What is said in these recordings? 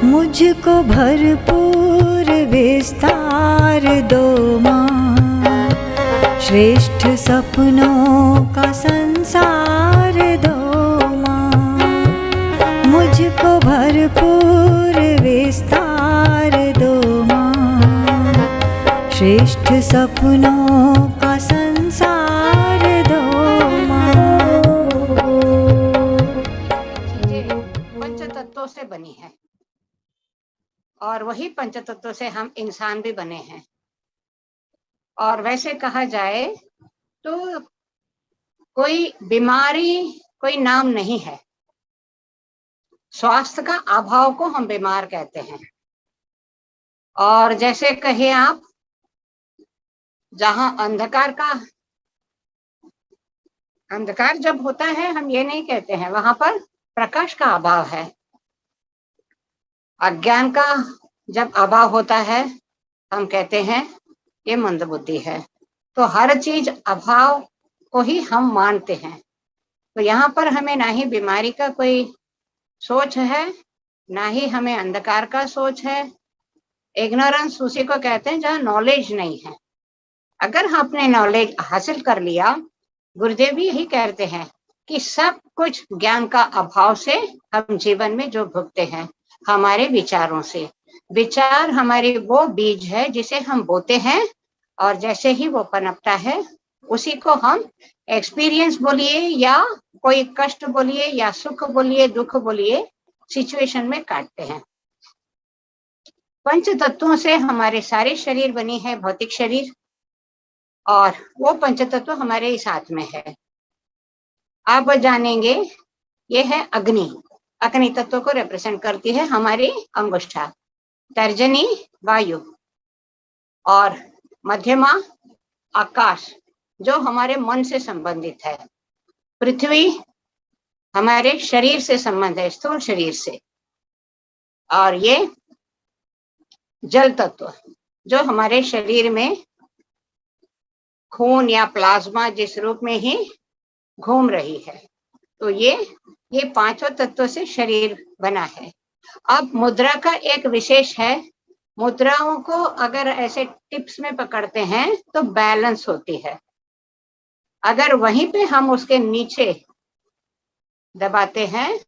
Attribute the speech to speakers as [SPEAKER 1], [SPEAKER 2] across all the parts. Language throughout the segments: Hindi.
[SPEAKER 1] मुझको भरपूर विस्तार दो माँ, श्रेष्ठ सपनों का संसार दो माँ। मुझको भरपूर विस्तार दो माँ, श्रेष्ठ सपनों का संसार दो माँ।
[SPEAKER 2] चीजें पंच तत्वों से बनी है और वही पंच तत्वों से हम इंसान भी बने हैं। और वैसे कहा जाए तो कोई बीमारी कोई नाम नहीं है। स्वास्थ्य का अभाव को हम बीमार कहते हैं। और जैसे कहे आप, जहां अंधकार जब होता है, हम ये नहीं कहते हैं वहां पर प्रकाश का अभाव है। अज्ञान का जब अभाव होता है, हम कहते हैं ये मंदबुद्धि है। तो हर चीज अभाव को ही हम मानते हैं। तो यहाँ पर हमें ना ही बीमारी का कोई सोच है, ना ही हमें अंधकार का सोच है। इग्नोरेंस उसी को कहते हैं जहाँ नॉलेज नहीं है। अगर आपने नॉलेज हासिल कर लिया, गुरुदेव भी यही कहते हैं कि सब कुछ ज्ञान का अभाव से हम जीवन में जो भुगते हैं, हमारे विचारों से। विचार हमारी वो बीज है जिसे हम बोते हैं, और जैसे ही वो पनपता है उसी को हम एक्सपीरियंस बोलिए या कोई कष्ट बोलिए या सुख बोलिए, दुख बोलिए, सिचुएशन में काटते हैं। पंच तत्वों से हमारे सारे शरीर बनी है, भौतिक शरीर, और वो पंच तत्व हमारे ही साथ में है। आप जानेंगे, ये है अग्नि। अग्नि तत्व को रिप्रेजेंट करती है हमारी अंगुष्ठा, तर्जनी वायु, और मध्यमा आकाश जो हमारे मन से संबंधित है। पृथ्वी हमारे शरीर से संबंध है, स्थूल शरीर से। और ये जल तत्व जो हमारे शरीर में खून या प्लाज्मा जिस रूप में ही घूम रही है। तो ये पांचों तत्वों से शरीर बना है। अब मुद्रा का एक विशेष है, मुद्राओं को अगर ऐसे टिप्स में पकड़ते हैं तो बैलेंस होती है। अगर वहीं पे हम उसके नीचे दबाते हैं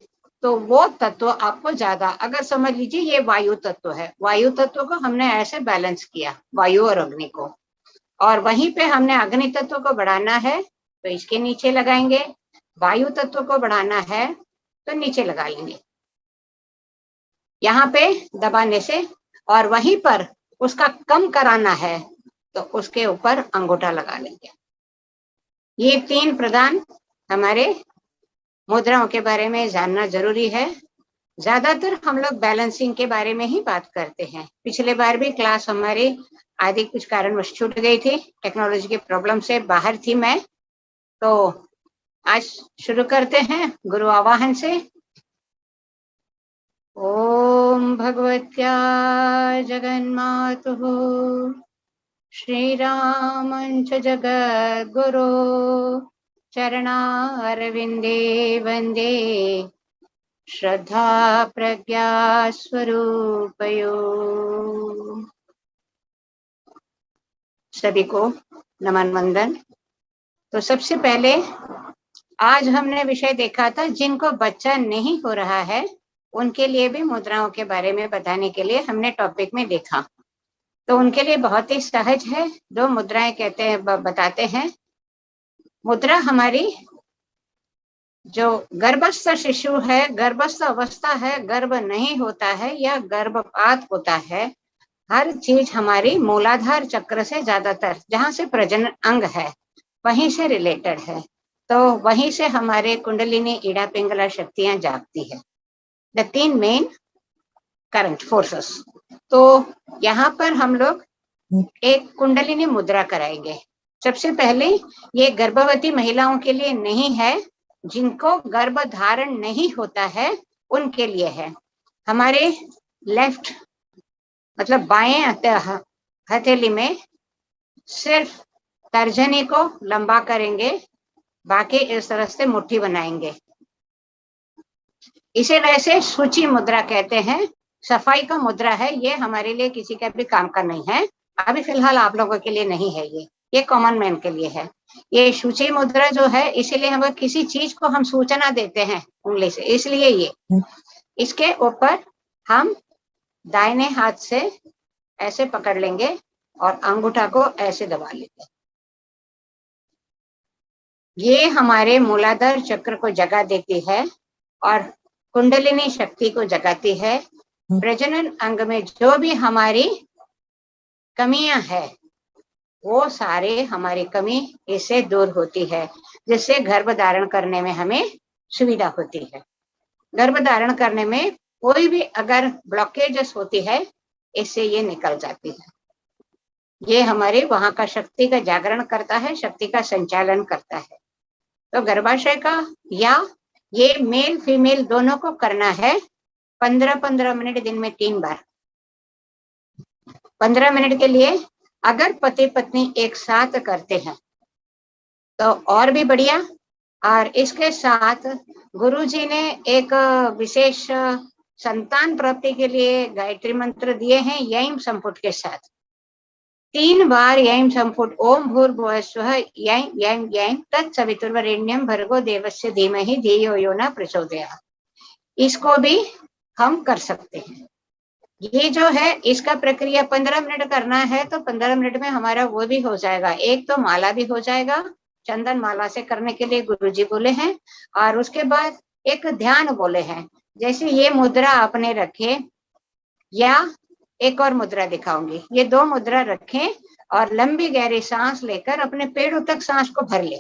[SPEAKER 2] तो वो तत्व आपको ज्यादा, अगर समझ लीजिए ये वायु तत्व है, वायु तत्व को हमने ऐसे बैलेंस किया, वायु और अग्नि को, और वहीं पे हमने अग्नि तत्व को बढ़ाना है तो इसके नीचे लगाएंगे, वायु तत्व को बढ़ाना है तो नीचे लगा लेंगे यहाँ पे दबाने से। और वहीं पर उसका कम कराना है तो उसके ऊपर अंगूठा लगा लेंगे। ये तीन प्रदान हमारे मुद्राओं के बारे में जानना जरूरी है। ज्यादातर हम लोग बैलेंसिंग के बारे में ही बात करते हैं। पिछले बार भी क्लास हमारी आदि कुछ कारणवश छूट गई थी, टेक्नोलॉजी के प्रॉब्लम से बाहर थी मैं। तो आज शुरू करते हैं गुरु आवाहन से। ओम भगवत्या जगन्मातुः श्रीरामञ्च जगद्गुरो चरणारविन्दे वन्दे श्रद्धा प्रज्ञा स्वरूपयो। सभी को नमन वंदन। तो सबसे पहले आज हमने विषय देखा था, जिनको बच्चा नहीं हो रहा है उनके लिए भी मुद्राओं के बारे में बताने के लिए हमने टॉपिक में देखा। तो उनके लिए बहुत ही सहज है, दो मुद्राएं कहते हैं, बताते हैं। मुद्रा हमारी जो गर्भस्थ शिशु है, गर्भस्थ अवस्था है, गर्भ नहीं होता है या गर्भपात होता है, हर चीज हमारी मूलाधार चक्र से ज्यादातर, जहां से प्रजनन अंग है वहीं से रिलेटेड है। तो वहीं से हमारे कुंडलिनी, इड़ा, पिंगला शक्तियां जागती है, द तीन मेन करंट फोर्सेस। तो यहाँ पर हम लोग एक कुंडलिनी मुद्रा कराएंगे। सबसे पहले ये गर्भवती महिलाओं के लिए नहीं है, जिनको गर्भ धारण नहीं होता है उनके लिए है। हमारे लेफ्ट मतलब बाएं हथेली में सिर्फ तर्जनी को लंबा करेंगे, बाकी इस तरह से मुट्ठी बनाएंगे। इसे वैसे सूची मुद्रा कहते हैं, सफाई का मुद्रा है, ये हमारे लिए किसी का भी काम का नहीं है, अभी फिलहाल आप लोगों के लिए नहीं है, ये कॉमन मैन के लिए है। ये शुचि मुद्रा जो है, इसीलिए हम किसी चीज को हम सूचना देते हैं उंगली से, इसलिए ये इसके ऊपर हम दाहिने हाथ से ऐसे पकड़ लेंगे और अंगूठा को ऐसे दबा लेंगे। ये हमारे मूलाधार चक्र को जगा देती है और कुंडलिनी शक्ति को जगाती है। प्रजनन अंग में जो भी हमारी कमियां है, वो सारे हमारी कमी इससे दूर होती है, जिससे गर्भ धारण करने में हमें सुविधा होती है। गर्भ धारण करने में कोई भी अगर ब्लॉकेजेस होती है, इससे ये निकल जाती है। ये हमारे वहां का शक्ति का जागरण करता है, शक्ति का संचालन करता है। तो गर्भाशय का या ये मेल फीमेल दोनों को करना है 15-15 मिनट दिन में 3 बार। 15 मिनट के लिए अगर पति पत्नी एक साथ करते हैं तो और भी बढ़िया। और इसके साथ गुरुजी ने एक विशेष संतान प्राप्ति के लिए गायत्री मंत्र दिए हैं यम संपुट के साथ। 3 बार यम संपुट, ओम भूर्भुवः स्वः यम यम यम तत्सवितुर्वरेण्यं भर्गो देवस्य धीमहि धियो यो न प्रचोदयात्। इसको भी हम कर सकते हैं। ये जो है इसका प्रक्रिया 15 मिनट करना है, तो 15 मिनट में हमारा वो भी हो जाएगा। एक तो माला भी हो जाएगा, चंदन माला से करने के लिए गुरुजी बोले हैं, और उसके बाद एक ध्यान बोले हैं। जैसे ये मुद्रा आपने रखे, या एक और मुद्रा दिखाऊंगी, ये 2 मुद्रा रखें और लंबी गहरी सांस लेकर अपने पेड़ों तक सांस को भर ले,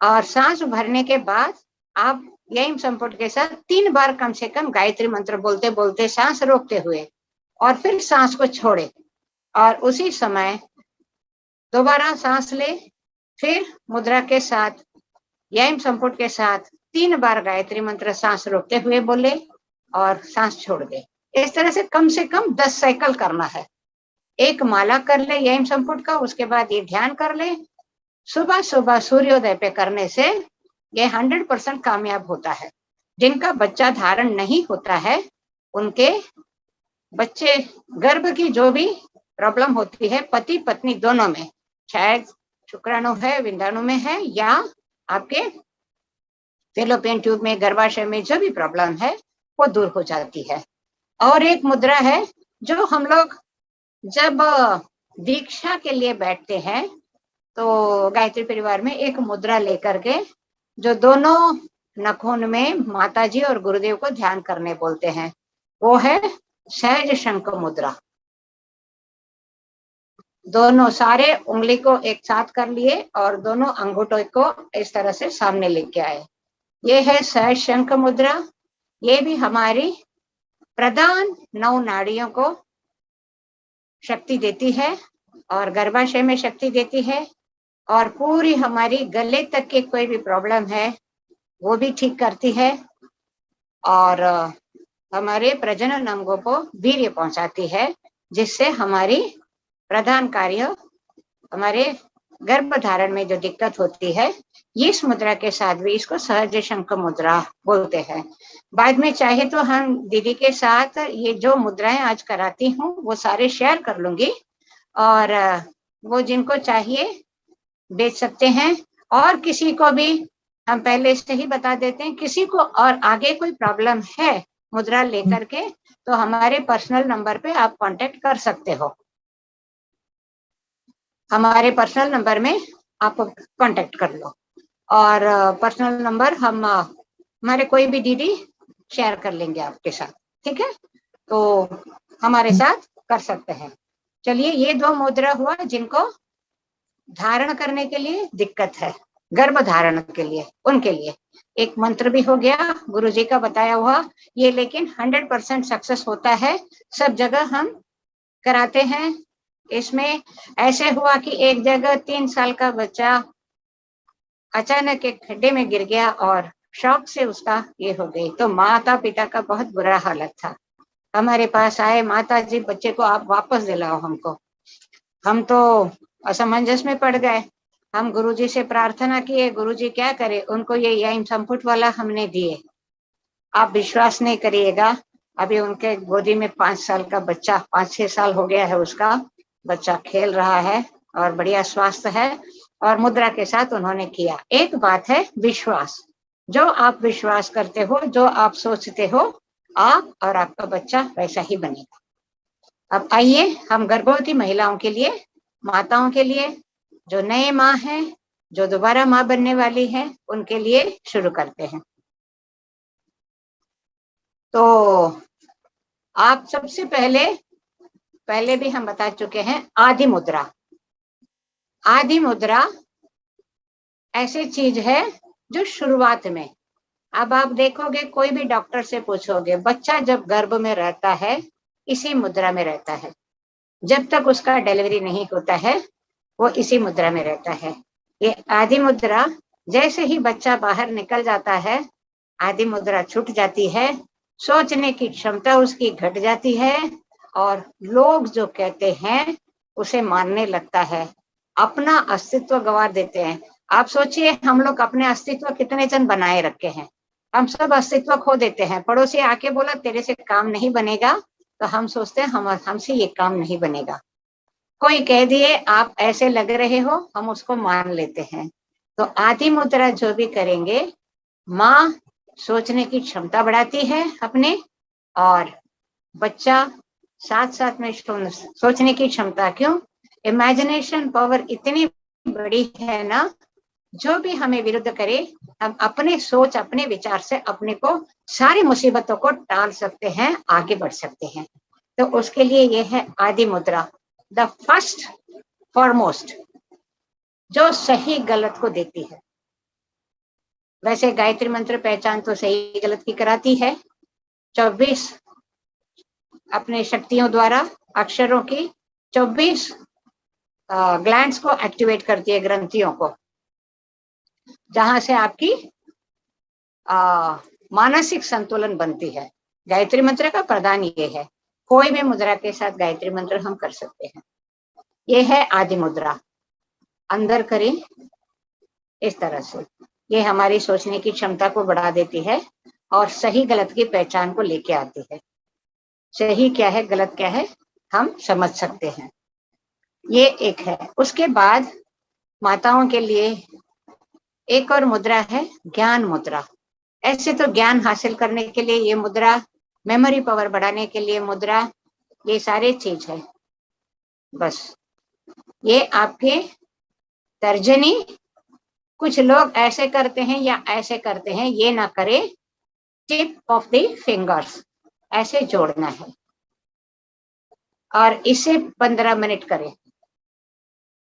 [SPEAKER 2] और सांस भरने के बाद आप यम संपुट के साथ 3 बार कम से कम गायत्री मंत्र बोलते बोलते सांस रोकते हुए, और फिर सांस को छोड़े, और उसी समय दोबारा सांस ले, फिर मुद्रा के साथ यम संपुट के साथ 3 बार गायत्री मंत्र सांस रोकते हुए बोले और सांस छोड़ दे। इस तरह से कम 10 साइकिल करना है। एक माला कर ले यम संपुट का, उसके बाद ये ध्यान कर ले। सुबह सुबह सूर्योदय पे करने से ये 100% कामयाब होता है। जिनका बच्चा धारण नहीं होता है, उनके बच्चे गर्भ की जो भी प्रॉब्लम होती है पति पत्नी दोनों में, शायद शुक्राणु है, विंडाणु में है, या आपके फेलोपियन ट्यूब में, गर्भाशय में जो भी प्रॉब्लम है वो दूर हो जाती है। और एक मुद्रा है जो हम लोग जब दीक्षा के लिए बैठते हैं तो गायत्री परिवार में एक मुद्रा लेकर के जो दोनों नखून में माताजी और गुरुदेव को ध्यान करने बोलते हैं, वो है सहज शंख मुद्रा। दोनों सारे उंगली को एक साथ कर लिए और दोनों अंगूठों को इस तरह से सामने लेके आए। ये है सहज शंख मुद्रा। ये भी हमारी प्रधान 9 नाड़ियों को शक्ति देती है और गर्भाशय में शक्ति देती है, और पूरी हमारी गले तक की कोई भी प्रॉब्लम है वो भी ठीक करती है, और हमारे प्रजनन अंगों को वीर्य पहुंचाती है, जिससे हमारी प्रधान कार्य, हमारे गर्भ धारण में जो दिक्कत होती है, इस मुद्रा के साथ भी इसको सहज शंख मुद्रा बोलते हैं। बाद में चाहे तो हम दीदी के साथ ये जो मुद्राएं आज कराती हूँ वो सारे शेयर कर लूंगी, और वो जिनको चाहिए बेच सकते हैं। और किसी को भी हम पहले से ही बता देते हैं, किसी को और आगे कोई प्रॉब्लम है मुद्रा लेकर के, तो हमारे पर्सनल नंबर पे आप कांटेक्ट कर सकते हो। हमारे पर्सनल नंबर में आप कांटेक्ट कर लो, और पर्सनल नंबर हम हमारे कोई भी दीदी शेयर कर लेंगे आपके साथ, ठीक है? तो हमारे साथ कर सकते हैं। चलिए, ये 2 मुद्रा हुआ जिनको धारण करने के लिए दिक्कत है, गर्भ धारण के लिए, उनके लिए। एक मंत्र भी हो गया गुरुजी का बताया हुआ, ये लेकिन 100% सक्सेस होता है, सब जगह हम कराते हैं। इसमें ऐसे हुआ कि एक जगह 3 साल का बच्चा अचानक एक खड्डे में गिर गया और शौक से उसका ये हो गई, तो माता पिता का बहुत बुरा हालत था। हमारे पास आए, माता जी बच्चे को आप वापस दिलाओ हमको। हम तो असमंजस में पड़ गए। हम गुरुजी से प्रार्थना किए, गुरुजी क्या करे, उनको ये यम संपुट वाला हमने दिए। आप विश्वास नहीं करिएगा, अभी उनके गोदी में 5 साल का बच्चा, 5-6 साल हो गया है उसका बच्चा, खेल रहा है और बढ़िया स्वास्थ्य है और मुद्रा के साथ उन्होंने किया। एक बात है विश्वास, जो आप विश्वास करते हो, जो आप सोचते हो, आप और आपका बच्चा वैसा ही बनेगा। अब आइए हम गर्भवती महिलाओं के लिए, माताओं के लिए, जो नए माँ हैं, जो दोबारा माँ बनने वाली है, उनके लिए शुरू करते हैं। तो आप सबसे पहले भी हम बता चुके हैं, आदि मुद्रा। आदि मुद्रा ऐसी चीज है जो शुरुआत में, अब आप देखोगे कोई भी डॉक्टर से पूछोगे, बच्चा जब गर्भ में रहता है इसी मुद्रा में रहता है, जब तक उसका डिलीवरी नहीं होता है वो इसी मुद्रा में रहता है। ये आदि मुद्रा, जैसे ही बच्चा बाहर निकल जाता है आदि मुद्रा छूट जाती है, सोचने की क्षमता उसकी घट जाती है और लोग जो कहते हैं उसे मानने लगता है, अपना अस्तित्व गंवा देते हैं। आप सोचिए हम लोग अपने अस्तित्व कितने जन बनाए रखे हैं, हम सब अस्तित्व खो देते हैं। पड़ोसी आके बोला तेरे से काम नहीं बनेगा, तो हम सोचते हैं हमसे ये काम नहीं बनेगा। कोई कह दिए आप ऐसे लग रहे हो, हम उसको मान लेते हैं। तो आदि मुद्रा जो भी करेंगे, माँ सोचने की क्षमता बढ़ाती है अपने, और बच्चा साथ साथ में सोचने की क्षमता, क्यों, इमेजिनेशन पावर इतनी बड़ी है ना, जो भी हमें विरुद्ध करे हम अपने सोच, अपने विचार से अपने को, सारी मुसीबतों को टाल सकते हैं, आगे बढ़ सकते हैं। तो उसके लिए ये है आदि मुद्रा, द फर्स्ट फॉरमोस्ट, जो सही गलत को देती है। वैसे गायत्री मंत्र पहचान तो सही गलत की कराती है, 24 अपने शक्तियों द्वारा अक्षरों की 24 ग्लैंड्स को एक्टिवेट करती है, ग्रंथियों को, जहां से आपकी मानसिक संतुलन बनती है। गायत्री मंत्र का प्रदान ये है, कोई भी मुद्रा के साथ गायत्री मंत्र हम कर सकते हैं। ये है आदि मुद्रा, अंदर करें इस तरह से, ये हमारी सोचने की क्षमता को बढ़ा देती है और सही गलत की पहचान को लेके आती है। सही क्या है गलत क्या है हम समझ सकते हैं, ये एक है। उसके बाद माताओं के लिए एक और मुद्रा है ज्ञान मुद्रा। ऐसे तो ज्ञान हासिल करने के लिए ये मुद्रा, मेमोरी पावर बढ़ाने के लिए मुद्रा, ये सारे चीज है। बस ये आपके तर्जनी, कुछ लोग ऐसे करते हैं या ऐसे करते हैं, ये ना करे, टिप ऑफ द फिंगर्स ऐसे जोड़ना है और इसे 15 मिनट करें।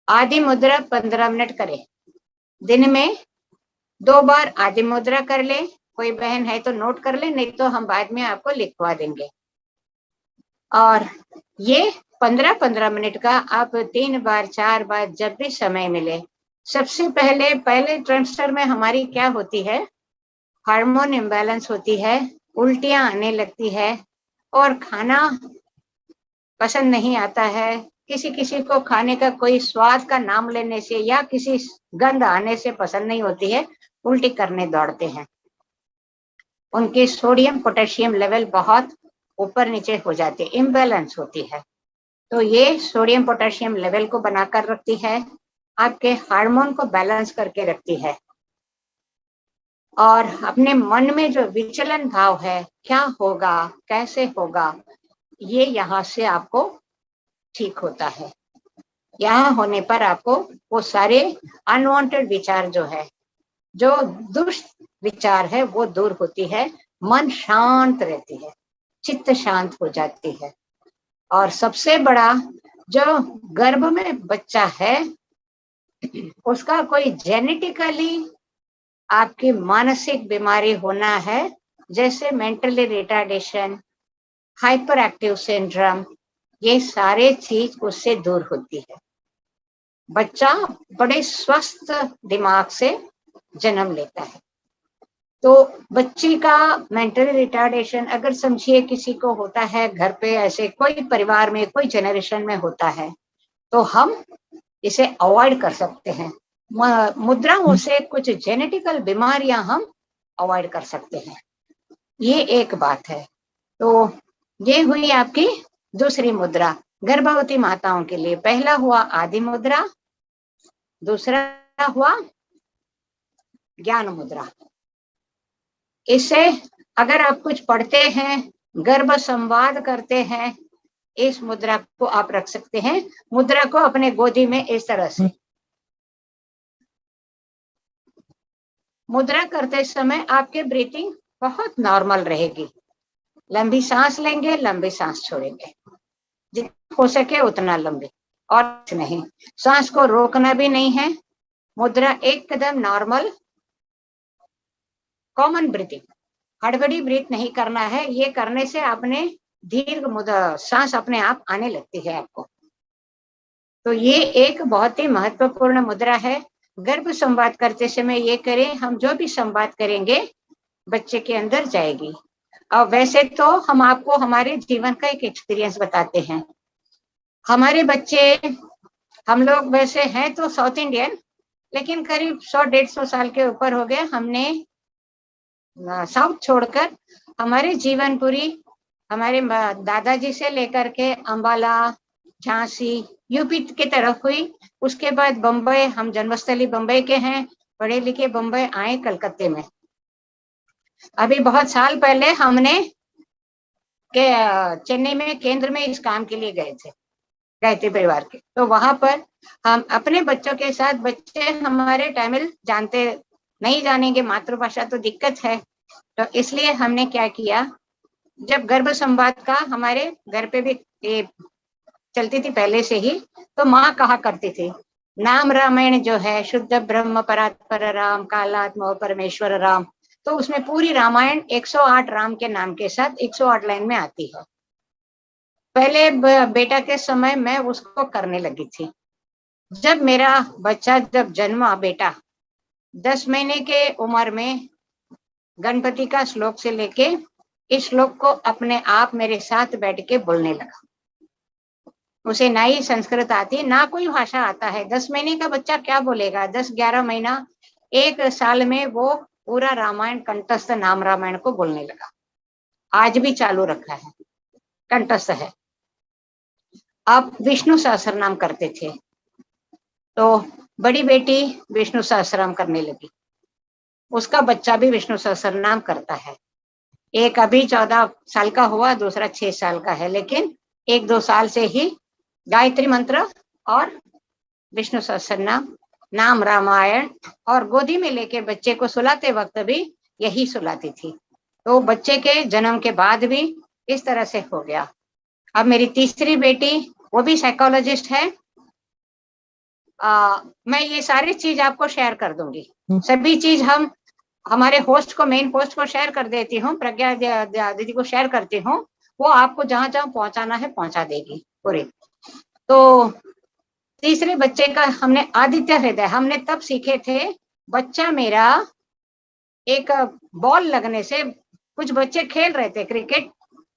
[SPEAKER 2] आदि मुद्रा 15 मिनट करें, दिन में 2 बार आदि मुद्रा कर ले। कोई बहन है तो नोट कर ले, नहीं तो हम बाद में आपको लिखवा देंगे। और ये 15-15 मिनट का आप 3 बार 4 बार जब भी समय मिले। सबसे पहले ट्रांसफर में हमारी क्या होती है, हार्मोन इम्बैलेंस होती है, उल्टियां आने लगती है और खाना पसंद नहीं आता है। किसी किसी को खाने का कोई स्वाद का नाम लेने से या किसी गंध आने से पसंद नहीं होती है, उल्टी करने दौड़ते हैं। उनके सोडियम पोटेशियम लेवल बहुत ऊपर नीचे हो जाते, इम्बैलेंस होती है। तो ये सोडियम पोटेशियम लेवल को बनाकर रखती है, आपके हार्मोन को बैलेंस करके रखती है। और अपने मन में जो विचलन भाव है, क्या होगा कैसे होगा, ये यहाँ से आपको ठीक होता है। यहाँ होने पर आपको वो सारे अनवांटेड विचार जो है, जो दुष्ट विचार है, वो दूर होती है, मन शांत रहती है, चित्त शांत हो जाती है। और सबसे बड़ा, जो गर्भ में बच्चा है उसका कोई जेनेटिकली आपकी मानसिक बीमारी होना है, जैसे mentally retardation, hyper active syndrome, ये सारे चीज उससे दूर होती है। बच्चा बड़े स्वस्थ दिमाग से जन्म लेता है। तो बच्ची का मेंटल रिटार्डेशन अगर समझिए किसी को होता है घर पे, ऐसे कोई परिवार में कोई जनरेशन में होता है, तो हम इसे अवॉइड कर सकते हैं। मुद्राओं से कुछ जेनेटिकल बीमारियां हम अवॉइड कर सकते हैं। ये एक बात है। तो ये हुई आपकी दूसरी मुद्रा गर्भवती माताओं के लिए। पहला हुआ आदि मुद्रा, दूसरा हुआ ज्ञान मुद्रा। इससे अगर आप कुछ पढ़ते हैं, गर्भ संवाद करते हैं, इस मुद्रा को आप रख सकते हैं। मुद्रा को अपने गोदी में इस तरह से मुद्रा करते समय आपके ब्रीथिंग बहुत नॉर्मल रहेगी। लंबी सांस लेंगे, लंबी सांस छोड़ेंगे, जितना हो सके उतना लंबी, और नहीं। सांस को रोकना भी नहीं है। मुद्रा एकदम नॉर्मल कॉमन ब्रीथिंग, हड़बड़ी ब्रीथ नहीं करना है। ये करने से आपने दीर्घ मुद्रा सांस अपने आप आने लगती है आपको। तो ये एक बहुत ही महत्वपूर्ण मुद्रा है। गर्भ संवाद करते समय ये करें। हम जो भी संवाद करेंगे बच्चे के अंदर जाएगी। और वैसे तो हम आपको हमारे जीवन का एक एक्सपीरियंस बताते हैं। हमारे बच्चे, हम लोग वैसे हैं तो साउथ इंडियन, लेकिन करीब 100-150 साल के ऊपर हो गए हमने साउथ छोड़कर। हमारे जीवनपुरी हमारे दादाजी से लेकर के अंबाला, झांसी, यूपी की तरफ हुई। उसके बाद बम्बई, हम जन्मस्थली बम्बई के हैं, पढ़े लिखे बम्बई आए कलकत्ते में। अभी बहुत साल पहले हमने चेन्नई में केंद्र में इस काम के लिए गए थे परिवार के। तो वहां पर हम अपने बच्चों के साथ, बच्चे हमारे तमिल जानते नहीं, जानेंगे मातृभाषा तो दिक्कत है। तो इसलिए हमने क्या किया, जब गर्भ संवाद का हमारे घर पे भी ये चलती थी पहले से ही, तो माँ कहा करती थी नाम रामायण जो है, शुद्ध ब्रह्म परात्पर राम, कालात्म परमेश्वर राम। तो उसमें पूरी रामायण 108 राम के नाम के साथ 108 लाइन में आती है। पहले बेटा के समय मैं उसको करने लगी थी। जब मेरा बच्चा जब जन्मा, बेटा 10 महीने के उम्र में गणपति का श्लोक से लेके इस श्लोक को अपने आप मेरे साथ बैठ के बोलने लगा। उसे ना ही संस्कृत आती, ना कोई भाषा आता है। 10 महीने का बच्चा क्या बोलेगा? 10-11 महीना, 1 साल में वो पूरा रामायण कंठस्थ, नाम रामायण को बोलने लगा। आज भी चालू रखा है, कंठस्थ है। आप विष्णु सहस्त्रनाम करते थे, तो बड़ी बेटी विष्णु सहस्त्रनाम करने लगी, उसका बच्चा भी विष्णु सहस्त्रनाम करता है। एक अभी 14 साल का हुआ, दूसरा 6 साल का है, लेकिन 1-2 साल से ही गायत्री मंत्र और विष्णु सहस्त्रनाम, नाम रामायण, और गोदी में लेके बच्चे को सुलाते वक्त भी यही सुलाती थी। तो बच्चे के जन्म के बाद भी इस तरह से हो गया। अब मेरी तीसरी बेटी, वो भी साइकोलॉजिस्ट है। मैं ये सारी चीज आपको शेयर कर दूंगी। सभी चीज हम हमारे होस्ट को, मेन होस्ट को शेयर कर देती हूँ, प्रज्ञा दीदी को शेयर करती हूँ। वो आपको जहां जहां पहुंचाना है पहुंचा देगी पूरी। तो तीसरे बच्चे का हमने आदित्य हृदय हमने तब सीखे थे। बच्चा मेरा एक बॉल लगने से, कुछ बच्चे खेल रहे थे क्रिकेट,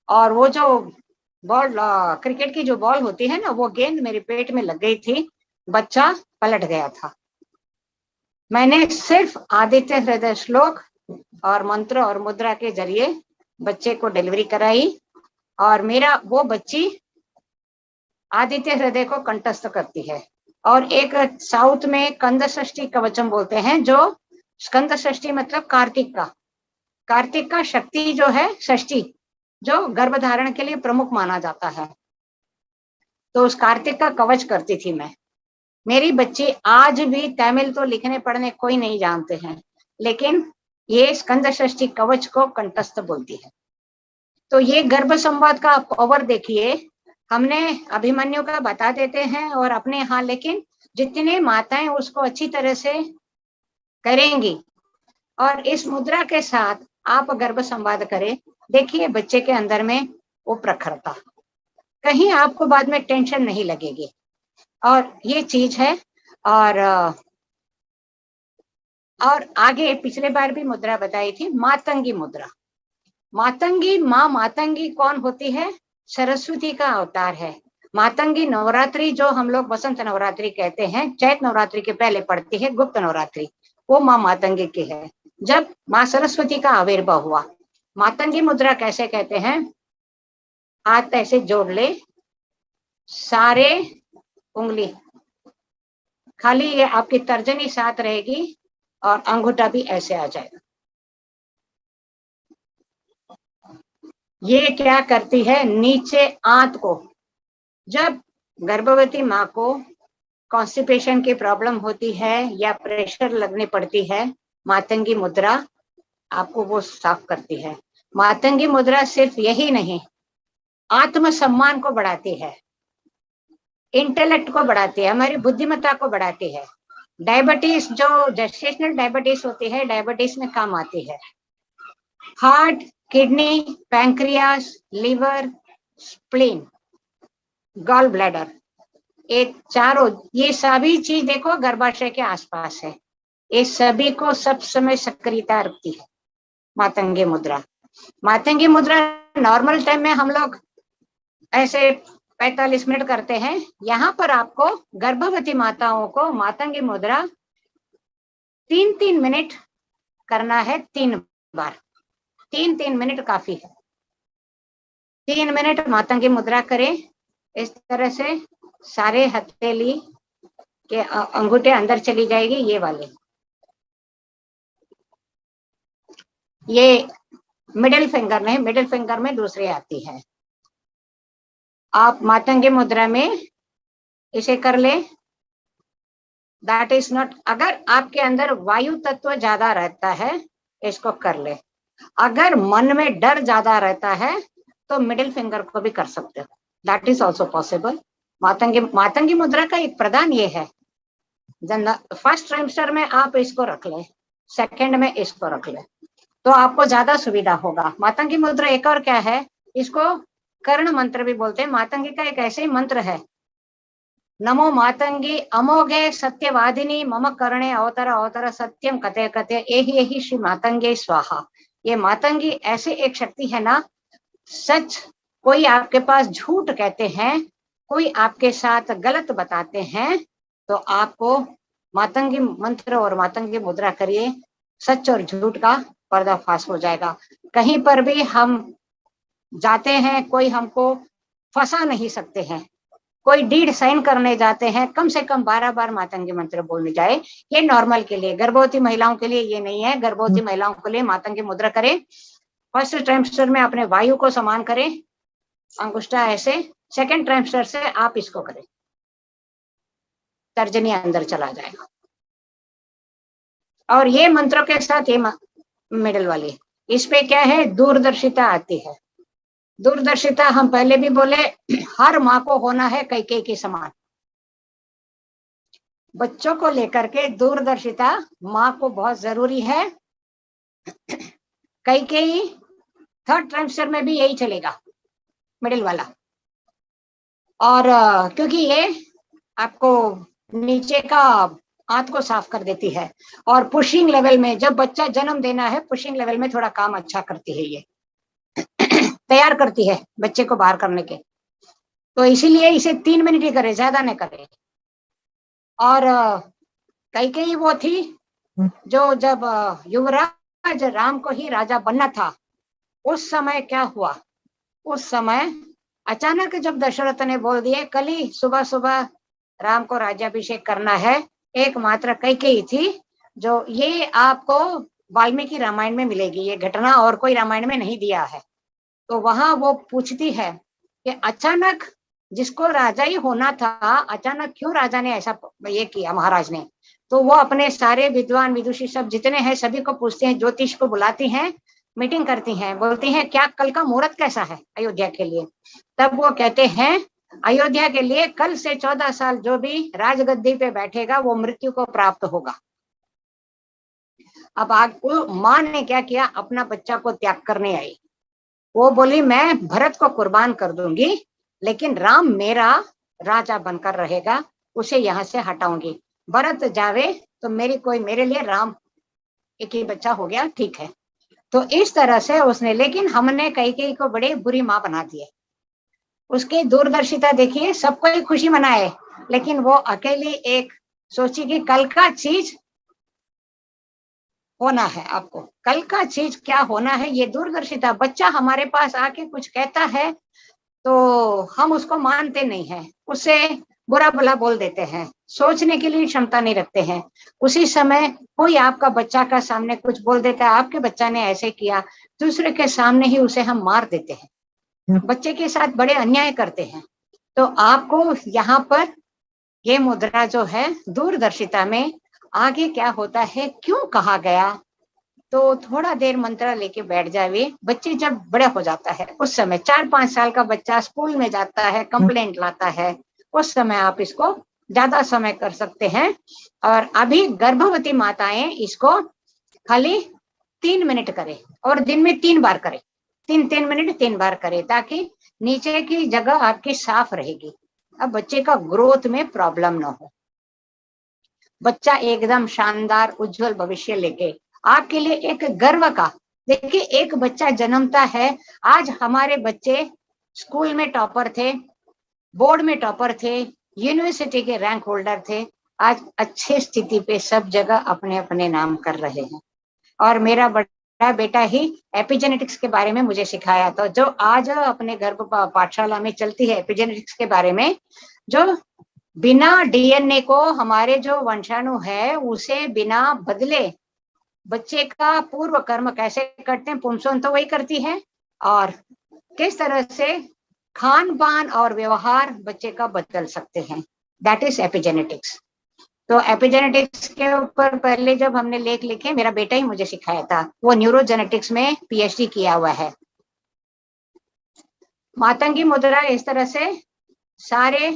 [SPEAKER 2] और वो जो बॉल, क्रिकेट की जो बॉल होती है ना, वो गेंद मेरे पेट में लग गई थी, बच्चा पलट गया था। मैंने सिर्फ आदित्य हृदय श्लोक और मंत्र और मुद्रा के जरिए बच्चे को डिलीवरी कराई, और मेरा वो बच्ची आदित्य हृदय को कंठस्थ करती है। और एक साउथ में कंद षष्ठी कवचम बोलते हैं, जो स्कंद षष्ठी मतलब कार्तिक का शक्ति जो है षष्ठी, जो गर्भधारण के लिए प्रमुख माना जाता है। तो उस कार्तिक का कवच करती थी मैं। मेरी बच्ची आज भी, तमिल तो लिखने पढ़ने कोई नहीं जानते हैं, लेकिन ये स्कंद षष्ठी कवच को कंठस्थ बोलती है। तो ये गर्भ संवाद का पावर देखिए। हमने अभिमन्यु का बता देते हैं और अपने यहाँ, लेकिन जितने माताएं उसको अच्छी तरह से करेंगी और इस मुद्रा के साथ आप गर्भ संवाद करें, देखिए बच्चे के अंदर में वो प्रखरता, कहीं आपको बाद में टेंशन नहीं लगेगी। और ये चीज है। और आगे पिछले बार भी मुद्रा बताई थी, मातंगी मुद्रा। मातंगी, माँ मातंगी कौन होती है? सरस्वती का अवतार है। मातंगी नवरात्रि जो हम लोग बसंत नवरात्रि कहते हैं, चैत नवरात्रि के पहले पड़ती है गुप्त नवरात्रि, वो माँ मातंगी की है, जब माँ सरस्वती का आविर्भाव हुआ। मातंगी मुद्रा कैसे कहते हैं? हाथ ऐसे जोड़ ले, सारे उंगली खाली, ये आपकी तर्जनी साथ रहेगी और अंगूठा भी ऐसे आ जाएगा। ये क्या करती है, नीचे आंत को, जब गर्भवती माँ को कॉन्स्टिपेशन की प्रॉब्लम होती है या प्रेशर लगने पड़ती है, मातंगी मुद्रा आपको वो साफ करती है। मातंगी मुद्रा सिर्फ यही नहीं, आत्मसम्मान को बढ़ाती है, इंटेलेक्ट को बढ़ाती है, हमारी बुद्धिमत्ता को बढ़ाती है। डायबिटीज, जो जेस्टेशनल डायबिटीज होती है, डायबिटीज में काम आती है। Heart, kidney, pancreas, liver, spleen, gall bladder, एक चारों, ये सभी चीज देखो गर्भाशय के आसपास है, ये सभी को सब समय सक्रियता रखती है मातंगी मुद्रा। मातंगी मुद्रा नॉर्मल टाइम में हम लोग ऐसे 45 मिनट करते हैं, यहाँ पर आपको गर्भवती माताओं को मातंगी मुद्रा 3-3 मिनट करना है, 3 बार, 3-3 मिनट काफी है। 3 मिनट मातंगी मुद्रा करें, इस तरह से सारे हथेली के अंगूठे अंदर चली जाएगी, ये वाले, ये मिडिल फिंगर नहीं, मिडिल फिंगर में दूसरी आती है। आप मातंगी मुद्रा में इसे कर ले, दैट इज नॉट, अगर आपके अंदर वायु तत्व ज्यादा रहता है इसको कर ले, अगर मन में डर ज्यादा रहता है तो मिडिल फिंगर को भी कर सकते हो, that is also possible. Matangi मुद्रा का एक प्रदान ये है, फर्स्ट ट्राइमेस्टर में आप इसको रख ले, सेकंड में इसको रख ले, तो आपको ज्यादा सुविधा होगा। मातंगी मुद्रा एक और क्या है, इसको कर्ण मंत्र भी बोलते हैं। मातंगी का एक ऐसे ही मंत्र है, नमो मातंगी अमोघे सत्यवादिनी मम कर्णे अवतर अवतर सत्यम कथे कथे यही श्री मातंगे स्वाहा। ये मातंगी ऐसे एक शक्ति है ना, सच, कोई आपके पास झूठ कहते हैं, कोई आपके साथ गलत बताते हैं, तो आपको मातंगी मंत्र और मातंगी मुद्रा करिए, सच और झूठ का पर्दाफाश हो जाएगा। कहीं पर भी हम जाते हैं, कोई हमको फंसा नहीं सकते हैं, कोई डीड साइन करने जाते हैं, कम से कम 12 बार मातंगी मंत्र बोलने जाए। ये नॉर्मल के लिए, गर्भवती महिलाओं के लिए ये नहीं है। गर्भवती महिलाओं के लिए मातंगी मुद्रा करें, फर्स्ट ट्राइमेस्टर में अपने वायु को समान करें, अंगुष्ठा ऐसे, सेकंड ट्राइमेस्टर से आप इसको करें, तर्जनी अंदर चला जाएगा। और ये मंत्रों के साथ ये मिडल वाली, इस पे क्या है, दूरदर्शिता आती है। दूरदर्शिता हम पहले भी बोले, हर माँ को होना है कैकेयी के समान। बच्चों को लेकर के दूरदर्शिता माँ को बहुत जरूरी है। कैकेयी थर्ड ट्राइमेस्टर में भी यही चलेगा, मिडिल वाला। और क्योंकि ये आपको नीचे का आंत को साफ कर देती है, और पुशिंग लेवल में, जब बच्चा जन्म देना है, पुशिंग लेवल में थोड़ा काम अच्छा करती है, ये तैयार करती है बच्चे को बाहर करने के, तो इसीलिए इसे 3 मिनट ही करे, ज्यादा नहीं करे। और कैकेयी वो थी जो जब युवराज राम को ही राजा बनना था, उस समय क्या हुआ, उस समय अचानक जब दशरथ ने बोल दिए कल ही सुबह सुबह राम को राज्याभिषेक करना है, एकमात्र कैकेयी थी जो, ये आपको वाल्मीकि रामायण में मिलेगी ये घटना, और कोई रामायण में नहीं दिया है। तो वहां वो पूछती है कि अचानक जिसको राजा ही होना था, अचानक क्यों राजा ने ऐसा ये किया, महाराज ने। तो वो अपने सारे विद्वान विदुषी सब जितने हैं सभी को पूछते हैं, ज्योतिष को बुलाती हैं, मीटिंग करती हैं, बोलती हैं क्या कल का मुहूर्त कैसा है अयोध्या के लिए। तब वो कहते हैं अयोध्या के लिए कल से 14 साल जो भी राजगद्दी पे बैठेगा वो मृत्यु को प्राप्त होगा। अब आपको माँ ने क्या किया, अपना बच्चा को त्याग करने आई। वो बोली मैं भरत को कुर्बान कर दूंगी, लेकिन राम मेरा राजा बनकर रहेगा, उसे यहाँ से हटाऊंगी। भरत जावे तो मेरे लिए राम एक ही बच्चा हो गया, ठीक है। तो इस तरह से उसने, लेकिन हमने कैकेयी को बड़े बुरी माँ बना दिए। उसकी दूरदर्शिता देखिए, सबको ही खुशी मनाए, लेकिन वो अकेली एक सोची कि कल का चीज होना है, आपको कल का चीज क्या होना है, ये दूरदर्शिता। बच्चा हमारे पास आके कुछ कहता है तो हम उसको मानते नहीं हैं, उससे बुरा भला बोल देते हैं, सोचने के लिए क्षमता नहीं रखते हैं। उसी समय कोई आपका बच्चा का सामने कुछ बोल देता है, आपके बच्चा ने ऐसे किया, दूसरे के सामने ही उसे हम मार देते हैं, बच्चे के साथ बड़े अन्याय करते हैं। तो आपको यहाँ पर ये मुद्रा जो है दूरदर्शिता में आगे क्या होता है, क्यों कहा गया, तो थोड़ा देर मंत्र लेके बैठ जाइए। बच्चे जब बड़ा हो जाता है उस समय 4-5 साल का बच्चा स्कूल में जाता है, कंप्लेंट लाता है, उस समय आप इसको ज्यादा समय कर सकते हैं। और अभी गर्भवती माताएं इसको खाली 3 मिनट करें और दिन में 3 बार करें, 3-3 मिनट 3 बार करें, ताकि नीचे की जगह आपकी साफ रहेगी। अब बच्चे का ग्रोथ में प्रॉब्लम ना हो, बच्चा एकदम शानदार उज्जवल भविष्य लेके आपके लिए एक गर्व का। देखिए, एक बच्चा जन्मता है, आज हमारे बच्चे स्कूल में टॉपर थे, बोर्ड में टॉपर थे, यूनिवर्सिटी के रैंक होल्डर थे, आज अच्छे स्थिति पे सब जगह अपने अपने नाम कर रहे हैं। और मेरा बड़ा बेटा ही एपिजेनेटिक्स के बारे में मुझे सिखाया था, जो आज अपने गर्भ पाठशाला में चलती है एपिजेनेटिक्स के बारे में, जो बिना डीएनए को हमारे जो वंशाणु है उसे बिना बदले बच्चे का पूर्व कर्म कैसे करते हैं, पुंसोन तो वही करती है, और किस तरह से खान पान और व्यवहार बच्चे का बदल सकते हैं, दैट इज एपिजेनेटिक्स। तो एपिजेनेटिक्स के ऊपर पहले जब हमने लेख लिखे, मेरा बेटा ही मुझे सिखाया था, वो न्यूरोजेनेटिक्स में पीएचडी किया हुआ है। मातंगी मुद्रा इस तरह से सारे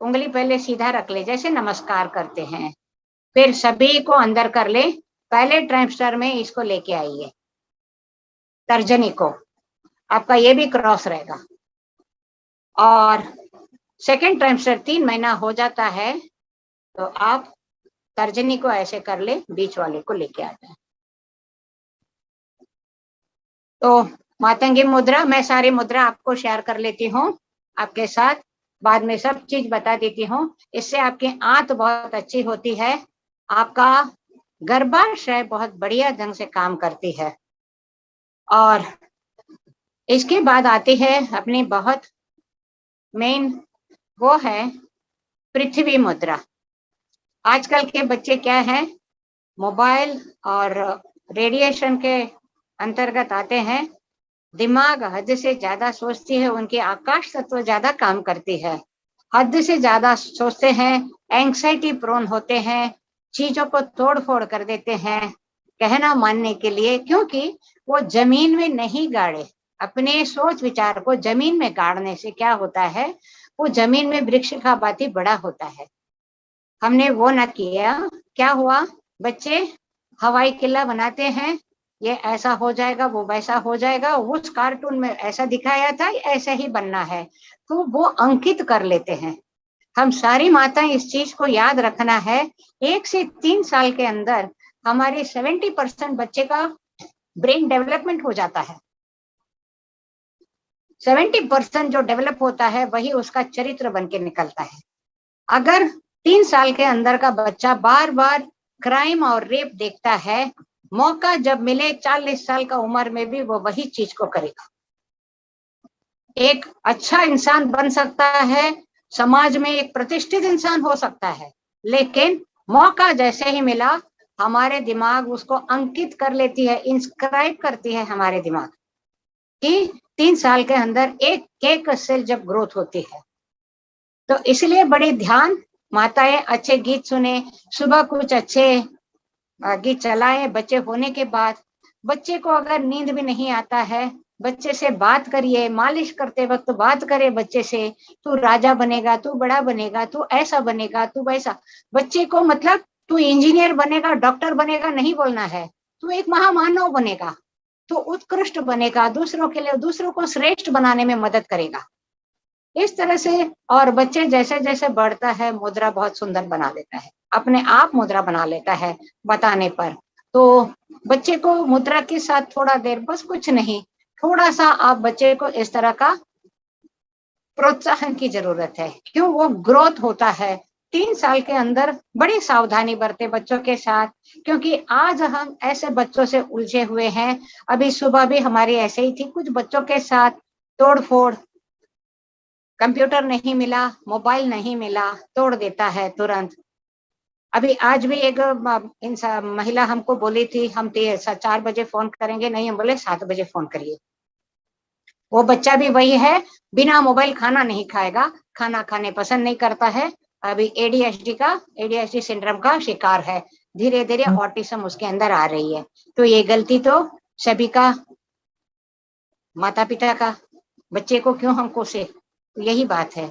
[SPEAKER 2] उंगली पहले सीधा रख ले, जैसे नमस्कार करते हैं, फिर सभी को अंदर कर ले। पहले ट्राइमेस्टर में इसको लेके आइए, तर्जनी को, आपका ये भी क्रॉस रहेगा। और सेकेंड ट्राइमेस्टर 3 महीना हो जाता है तो आप तर्जनी को ऐसे कर ले, बीच वाले को लेके आ जाए। तो मातंगी मुद्रा, मैं सारी मुद्रा आपको शेयर कर लेती हूँ आपके साथ, बाद में सब चीज बता देती हूँ। इससे आपकी आंत बहुत अच्छी होती है, आपका गर्भाशय बहुत बढ़िया ढंग से काम करती है। और इसके बाद आती है अपनी बहुत मेन, वो है पृथ्वी मुद्रा। आजकल के बच्चे क्या है, मोबाइल और रेडिएशन के अंतर्गत आते हैं, दिमाग हद से ज्यादा सोचती है, उनकी आकाश तत्व ज्यादा काम करती है, हद से ज्यादा सोचते हैं, एंग्जाइटी प्रोन होते हैं, चीजों को तोड़ फोड़ कर देते हैं कहना मानने के लिए, क्योंकि वो जमीन में नहीं गाड़े। अपने सोच विचार को जमीन में गाड़ने से क्या होता है, वो जमीन में वृक्ष का भांति बड़ा होता है। हमने वो न किया, क्या हुआ, बच्चे हवाई किला बनाते हैं, ये ऐसा हो जाएगा, वो वैसा हो जाएगा, उस कार्टून में ऐसा दिखाया था, ऐसा ही बनना है, तो वो अंकित कर लेते हैं। हम सारी माताएं इस चीज को याद रखना है, 1 से 3 साल के अंदर हमारे 70% बच्चे का ब्रेन डेवलपमेंट हो जाता है। 70% जो डेवलप होता है वही उसका चरित्र बन के निकलता है। अगर 3 साल के अंदर का बच्चा बार बार क्राइम और रेप देखता है, मौका जब मिले 40 साल का उम्र में भी वो वही चीज को करेगा। एक अच्छा इंसान बन सकता है, समाज में एक प्रतिष्ठित इंसान हो सकता है, लेकिन मौका जैसे ही मिला हमारे दिमाग उसको अंकित कर लेती है, इंस्क्राइब करती है हमारे दिमाग कि 3 साल के अंदर एक केक सेल जब ग्रोथ होती है। तो इसलिए बड़े ध्यान, माताएं अच्छे गीत सुने, सुबह कुछ अच्छे गीत चलाए बच्चे होने के बाद। बच्चे को अगर नींद भी नहीं आता है, बच्चे से बात करिए, मालिश करते वक्त बात करे बच्चे से, तू राजा बनेगा, तू बड़ा बनेगा, तू ऐसा बनेगा, तू वैसा। बच्चे को मतलब तू इंजीनियर बनेगा, डॉक्टर बनेगा नहीं बोलना है, तू एक महामानव बनेगा, तू उत्कृष्ट बनेगा, दूसरों के लिए, दूसरों को श्रेष्ठ बनाने में मदद करेगा, इस तरह से। और बच्चे जैसे जैसे बढ़ता है मुद्रा बहुत सुंदर बना लेता है, अपने आप मुद्रा बना लेता है बताने पर। तो बच्चे को मुद्रा के साथ थोड़ा देर, बस कुछ नहीं, थोड़ा सा आप बच्चे को इस तरह का प्रोत्साहन की जरूरत है, क्यों, वो ग्रोथ होता है 3 साल के अंदर। बड़ी सावधानी बरते बच्चों के साथ, क्योंकि आज हम ऐसे बच्चों से उलझे हुए हैं। अभी सुबह भी हमारी ऐसे ही थी, कुछ बच्चों के साथ तोड़ फोड़, कंप्यूटर नहीं मिला, मोबाइल नहीं मिला, तोड़ देता है तुरंत। अभी आज भी एक महिला हमको बोली थी, हम 4 बजे फोन करेंगे, नहीं हम बोले 7 बजे फोन करिए। वो बच्चा भी वही है, बिना मोबाइल खाना नहीं खाएगा, खाना खाने पसंद नहीं करता है। अभी एडीएचडी सिंड्रोम का शिकार है। धीरे धीरे ऑटिज्म उसके अंदर आ रही है। तो ये गलती तो सभी का, माता पिता का, बच्चे को क्यों हमको से, यही बात है।